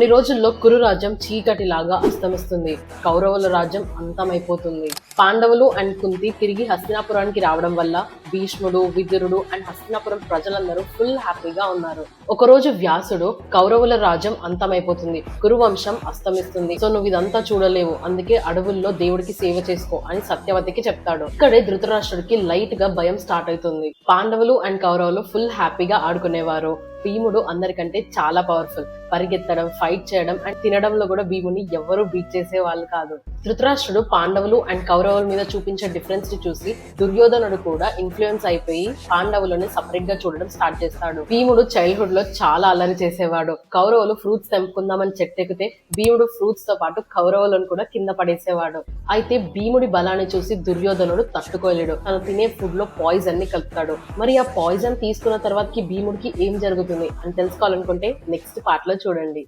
కొన్ని రోజుల్లో కురు రాజ్యం చీకటిలాగా అస్తమిస్తుంది. కౌరవుల రాజ్యం అంతమైపోతుంది. పాండవులు అండ్ కుంతి తిరిగి హస్తినాపురానికి రావడం వల్ల భీష్ముడు, విదురుడు అండ్ హస్తినాపురం ప్రజలందరూ ఫుల్ హ్యాపీగా ఉన్నారు. ఒకరోజు వ్యాసుడు కౌరవుల రాజ్యం అంతమైపోతుంది, కురువంశం అస్తమిస్తుంది, సో నువ్వు ఇదంతా చూడలేవు, అందుకే అడవుల్లో దేవుడికి సేవ చేసుకో అని సత్యవతికి చెప్తాడు. ఇక్కడే ధృతరాష్ట్రుడికి లైట్ గా భయం స్టార్ట్ అవుతుంది. పాండవులు అండ్ కౌరవులు ఫుల్ హ్యాపీగా ఆడుకునేవారు. భీముడు అందరికంటే చాలా పవర్ఫుల్. పరిగెత్తడం, ఫైట్ చేయడం అండ్ తినడంలో కూడా భీముని ఎవరు బీట్ చేసే వాళ్ళు కాదు. ధృతరాష్ట్రుడు పాండవులు అండ్ కౌరవుల మీద చూపించే డిఫరెన్స్ ని చూసి దుర్యోధనుడు కూడా ఇన్ఫ్లుయెన్స్ అయిపోయి పాండవులని సపరేట్ గా చూడడం స్టార్ట్ చేస్తాడు. భీముడు చైల్డ్హుడ్ లో చాలా అల్లరి చేసేవాడు. కౌరవులు ఫ్రూట్స్ తెంపుకుందామని చెట్టెక్కితే భీముడు ఫ్రూట్స్ తో పాటు కౌరవులను కూడా కింద పడేసేవాడు. అయితే భీముడి బలాన్ని చూసి దుర్యోధనుడు తట్టుకోలేడు. తను తినే ఫుడ్ లో పాయిజన్ ని కలుపుతాడు. మరి ఆ పాయిజన్ తీసుకున్న తర్వాతకి భీముడికి ఏం జరుగుతుంది అని తెలుసుకోవాలనుకుంటే నెక్స్ట్ పార్ట్ లో చూడండి.